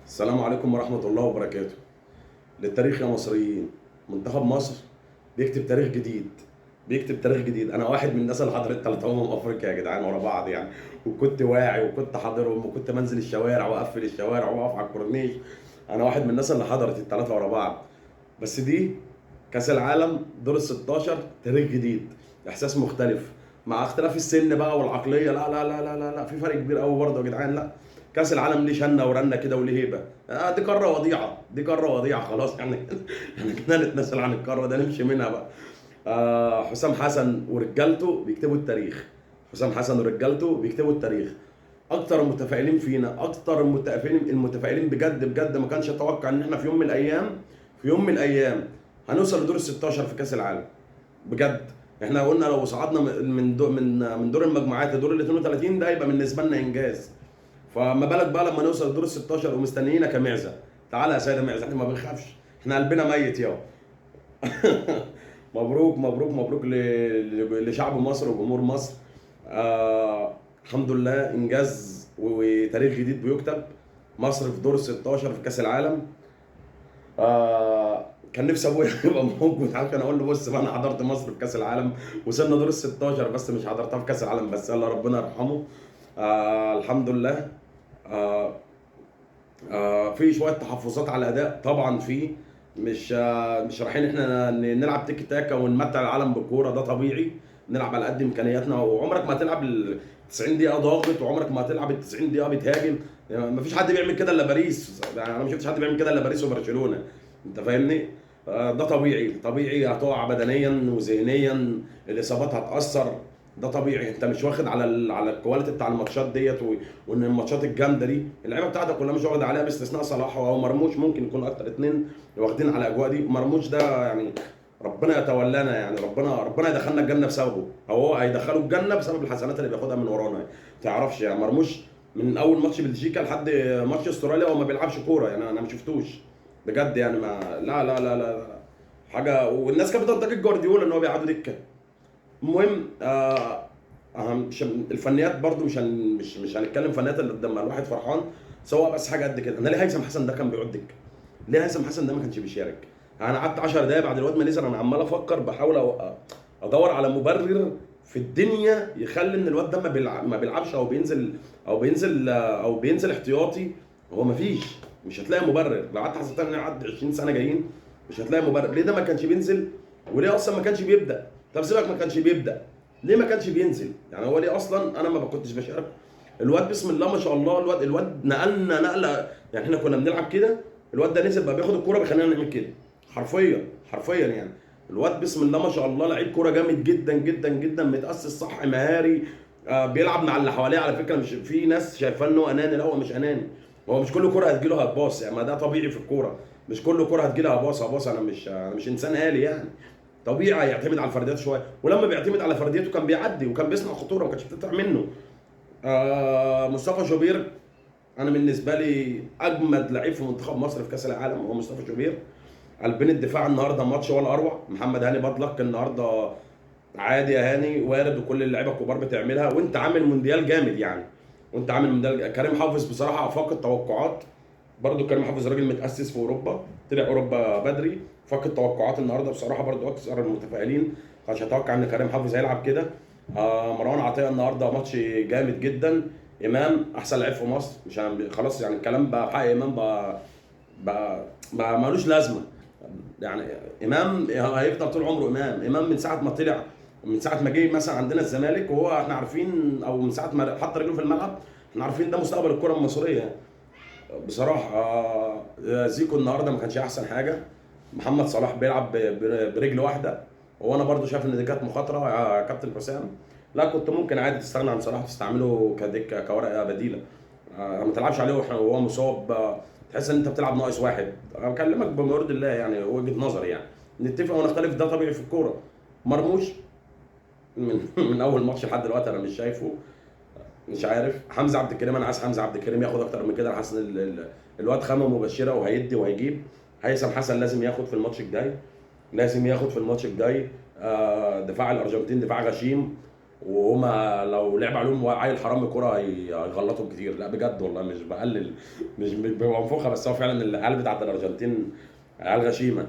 السلام عليكم ورحمة الله وبركاته. للتاريخ يا مصريين، منتخب مصر بيكتب تاريخ جديد. بيكتب تاريخ جديد. أنا واحد من الناس اللي حضرت 3 أفريقيا يا جدعان ورا بعض يعني، وكنت واعي وكنت حاضرهم وكنت بنزل الشوارع وأقفل الشوارع وأقف على الكورنيش. أنا واحد من الناس اللي حضرت ال3 ورا بعض. بس دي كأس العالم دور ال 16، تاريخ جديد، إحساس مختلف مع اختلاف السن بقى والعقلية. لا لا لا لا لا, لا. في فرق كبير قوي برضه يا جدعان. لا، كأس العالم ليه شنة ورنة كده وليه هيبة. دي قارة وضيعة، دي قارة وضيعة خلاص يعني. يعني كده نتنازل عن القارة ده، نمشي منها بقى. حسام حسن ورجالته بيكتبوا التاريخ. حسام حسن ورجالته بيكتبوا التاريخ. اكتر المتفائلين فينا، اكتر المتفائلين بجد بجد، ما كانش اتوقع ان احنا في يوم من الايام هنوصل لدور ال 16 في كاس العالم. بجد. احنا قلنا لو صعدنا من دور المجموعات لدور ال 32 ده يبقى بالنسبه لنا انجاز. فما بالك بقى لما نوصل لدور ال 16 ومستنيينك يا معزه. تعالى يا سيدة معزه، احنا ما بنخافش، احنا قلبنا ميت يا. مبروك مبروك مبروك لشعب مصر وجمهور مصر. الحمد لله، انجاز وتاريخ جديد بيكتب. مصر في دور ال 16 في كاس العالم. كان نفسي ابويا يبقى موجود عشان اقول له بص بقى، انا حضرت مصر في كاس العالم، وصلنا دور ال 16 بس مش حضرتها في كاس العالم بس. الله ربنا يرحمه. الحمد لله. آه في شويه تحفظات على الاداء طبعا. مش رايحين احنا نلعب تيكي تاكا ونمتع العالم بالكوره، ده طبيعي. نلعب على قد امكانياتنا، وعمرك ما هتلعب ال 90 دقيقه ضاغط، وعمرك ما هتلعب ال 90 دقيقه بتهاجم. يعني ما فيش حد بيعمل كده الا باريس، يعني انا ما شفتش حد بيعمل كده الا باريس وبرشلونه. انت فاهمني؟ ده طبيعي طبيعي، هتقع بدنيا وذهنيا، الاصابات هتاثر. ده طبيعي، انت مش واخد على الكواليتي بتاع الماتشات ديت، وان الماتشات الجامده دي اللعيبه بتاعتك كلها مش واخده عليها باستثناء صلاح او مرموش. ممكن يكون اكتر اتنين واخدين على الاجواء دي. مرموش ده يعني ربنا يتولانا، يعني ربنا يدخلنا الجنه بسببه، او هو هيدخله الجنه بسبب الحسنات اللي بياخدها من ورانا. ما تعرفش يعني مرموش من اول ماتش بلجيكا لحد ماتش استراليا هو ما بيلعبش كوره، يعني انا ما شفتوش بجد يعني. ما لا لا لا لا, لا. حاجه، والناس كانت بتنتقد جوارديولا ان هو بيقعدوا دكه. المهم مش الفنيات برضو، مش هنتكلم فنيات اللي قدام الواحد فرحان سواء، بس حاجه قد كده. انا ليه هيثم حسن ده كان بيقعد دكه؟ ليه هيثم حسن ده ما كانش بيشارك؟ انا قعدت 10 دقايق بعد الواد ما نزل، انا عمال افكر بحاول ادور على مبرر في الدنيا يخلي ان الواد ده ما بيلعبش او بينزل احتياطي. هو ما فيش، مش هتلاقي مبرر. لو قعدت حسبتها ان قعد 20 سنه جايين مش هتلاقي مبرر ليه ده ما كانش بينزل، وليه اصلا ما كانش بيبدا. طب سيبك ما كانش بيبدا، ليه ما كانش بينزل؟ يعني هو ليه اصلا انا ما كنتش بشارك؟ الواد بسم الله ما شاء الله، الواد نقلنا نقله. يعني احنا كنا بنلعب كده، الواد ده نزل بقى بياخد الكوره بيخلينا نعمل كده. حرفيا حرفيا يعني. الواد بسم الله ما شاء الله لعيب كوره جامد جدا جدا جدا، متاسس صح، مهاري. بيلعب مع اللي حواليه. على فكره مش في ناس شايفاه ان هو اناني، لا هو مش اناني. هو مش كل كوره هتجيله هتباص، يعني ما ده طبيعي في الكوره. مش كل كوره هتجيلها هباص هباص. انا مش انسان آلي يعني. طبيعي يعتمد على الفرديات شويه، ولما بيعتمد على فرديته كان بيعدي وكان بيصنع خطوره، ما كانش بتطلع منه. مصطفى شوبير، انا بالنسبه لي اجمد لعيب في منتخب مصر في كاس العالم هو مصطفى شوبير. قلبين الدفاع النهارده ماتش ولا اروع. محمد هاني بطلك النهارده عادي يا هاني، وارد، وكل اللعيبه الكبار بتعملها، وانت عامل مونديال جامد يعني. وانت عامل مونديال. كريم حافظ بصراحه افاق التوقعات. برضو كريم حافظ راجل متاسس في اوروبا، طلع اوروبا بدري. فاق التوقعات النهارده بصراحه، برضو اكثر المتفائلين. كانش اتوقع ان كريم حافظ هيلعب كده. مروان عطيه النهارده ماتش جامد جدا. امام احسن لعيب في مصر. مش خلاص يعني الكلام بقى في حق امام بقى ملوش لازمه يعني. امام هيفضل طول عمره امام من ساعه ما طلع، من ساعه ما جه مثلا عندنا الزمالك، وهو احنا عارفين، او من ساعه ما حط رجله في الملعب احنا عارفين ده مستقبل الكره المصريه. بصراحه زيكو النهارده ما كانش احسن حاجه. محمد صلاح بيلعب برجل واحده، وانا برضو شايف ان دي كانت مخاطره يا كابتن حسام. لا، كنت ممكن عادي تستغنى عن صلاح وتستعمله كدكه كورقه بديله. ما تلعبش عليه وهو مصاب. تحس ان انت بتلعب ناقص واحد. انا بكلمك بما يرضي الله يعني، وجهه نظري يعني. نتفق ونختلف، ده طبيعي في الكوره. مرموش من اول ماتش لحد دلوقتي انا مش شايفه. مش عارف. حمزه عبد الكريم، انا عايز حمزه عبد الكريم ياخد اكتر من كده. انا حاسس ان الواد خامه مبشره وهيدي وهيجيب. هيثم حسن لازم ياخد في الماتش الجاي، لازم ياخد في الماتش الجاي. دفاع الارجنتين دفاع غشيم. وهما لو لعب عليهم عيل حرام كوره هيغلطهم كتير. لا بجد والله مش بقلل، مش بنفخها، بس هو فعلا العيال بتاعت الارجنتين عيال غشيمه.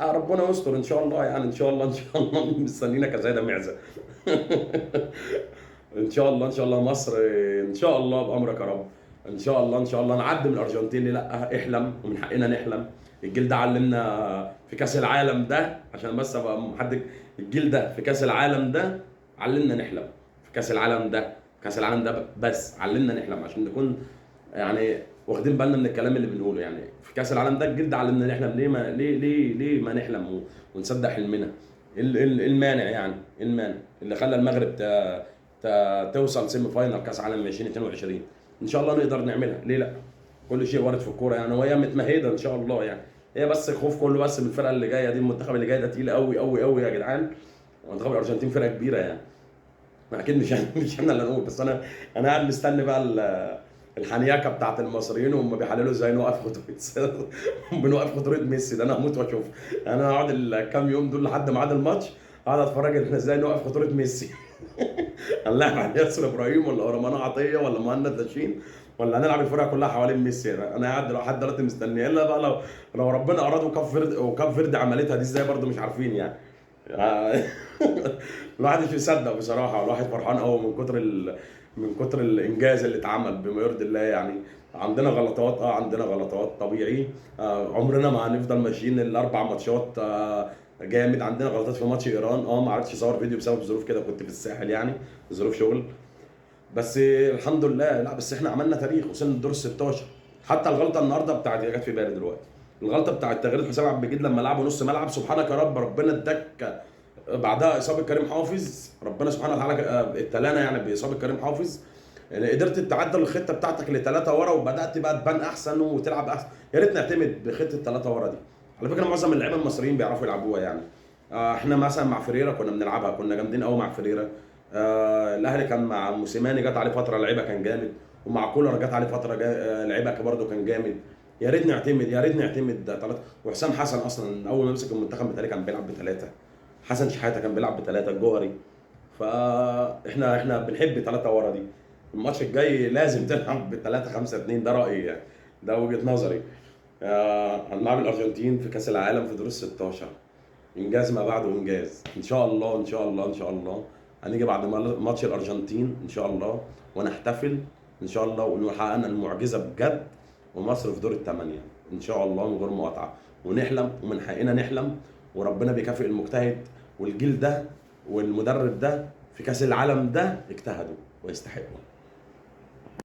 ربنا يستر ان شاء الله يعني، ان شاء الله ان شاء الله مستنينا كزايده معزه. ان شاء الله ان شاء الله مصر، ان شاء الله بامرك يا رب. ان شاء الله ان شاء الله نعدي من الارجنتين. ليه لا؟ احلم ومن حقنا نحلم. الجيل ده علمنا في كاس العالم ده، عشان بس ابقى محدد، الجيل ده في كاس العالم ده علمنا نحلم. في كاس العالم ده، كاس العالم ده بس علمنا نحلم، عشان نكون يعني واخدين بالنا من الكلام اللي بنقوله. يعني في كاس العالم ده الجيل ده علمنا نحلم. ليه ما ليه ما نحلم ونصدق حلمنا؟ إيه المانع يعني؟ إيه المانع اللي خلى المغرب توصل سيمي فاينال كاس عالم 2022؟ ان شاء الله نقدر نعملها. ليه لا؟ كل شيء وارد في الكوره يعني، وهي متمهده ان شاء الله يعني. هي بس الخوف كله بس من الفرقه اللي جايه دي. المنتخب اللي جاي ده تقيل قوي قوي قوي يا جدعان. منتخب الارجنتين فرقه كبيره يعني. اكيد مش احنا اللي هنقول، بس انا قاعد مستني بقى الحنيكه بتاعت المصريين وهم بيحللوا ازاي نوقف خطوره. بنوقف خطوره ميسي ده. انا هموت واشوف. انا هقعد الكام يوم دول لحد ميعاد الماتش اقعد اتفرج احنا ازاي نوقف خطوره ميسي. هنلعب على ياسر ابراهيم ولا رمان عطيه ولا مهند لاشين، ولا هنلعب الفرقه كلها حوالين ميسي؟ انا قاعد لحد دلوقتي مستني. الا بقى لو ربنا اراد وكاب فيردي عملتها دي ازاي برضه مش عارفين يعني. الواحد مش مصدق بصراحه. الواحد فرحان قوي من كتر الانجاز اللي اتعمل بما يرضي الله يعني. عندنا غلطات، عندنا غلطات طبيعي. عمرنا ما هنفضل ماشيين الاربع ماتشات جامد. عندنا غلطات في ماتش ايران، ما عرفتش اصور فيديو بسبب ظروف كده، كنت في الساحل يعني، ظروف شغل. بس الحمد لله. لا بس احنا عملنا تاريخ، وصلنا الدور 16. حتى الغلطه النهارده بتاعت، جت في بالي دلوقتي، الغلطه بتاعت تغيير حسام عبد المجيد لما لعبوا نص ملعب. سبحانك يا رب، ربنا اداك بعدها اصابه كريم حافظ. ربنا سبحانه وتعالى ابتلانا يعني باصابه كريم حافظ. يعني قدرت تعدل الخطه بتاعتك لثلاثه ورا، وبدات بقى تبان احسن وتلعب احسن. يا ريت نعتمد بخطه ثلاثه ورا دي. على فكره معظم اللعيبه المصريين بيعرفوا يلعبوها يعني. احنا مثلا مع فريرة كنا بنلعبها، كنا جامدين قوي مع فريرة. الاهلي كان مع موسيماني جت عليه فتره لعيبه كان جامد، ومع كولر جت عليه فتره لعيبه برضه كان جامد. يا ريت نعتمد، يا ريت نعتمد ثلاثه. وحسام حسن اصلا اول ما مسك المنتخب بتاعي كان بيلعب بثلاثه. حسن شحاته كان بيلعب بثلاثه، الجوهري. فاحنا بنحب ثلاثه ورا دي. الماتش الجاي لازم تلعب بثلاثه 5-2، ده رايي يعني، ده وجهه نظري. هنلعب الارجنتين في كاس العالم في دور ال 16. انجاز ما بعده انجاز. ان شاء الله ان شاء الله ان شاء الله هنيجي بعد ماتش الارجنتين ان شاء الله ونحتفل ان شاء الله، ونقول حققنا المعجزه بجد، ومصر في دور الثمانيه ان شاء الله من غير مقاطعه. ونحلم، ومن حقنا نحلم، وربنا بيكافئ المجتهد. والجيل ده والمدرب ده في كاس العالم ده اجتهدوا ويستحقوا.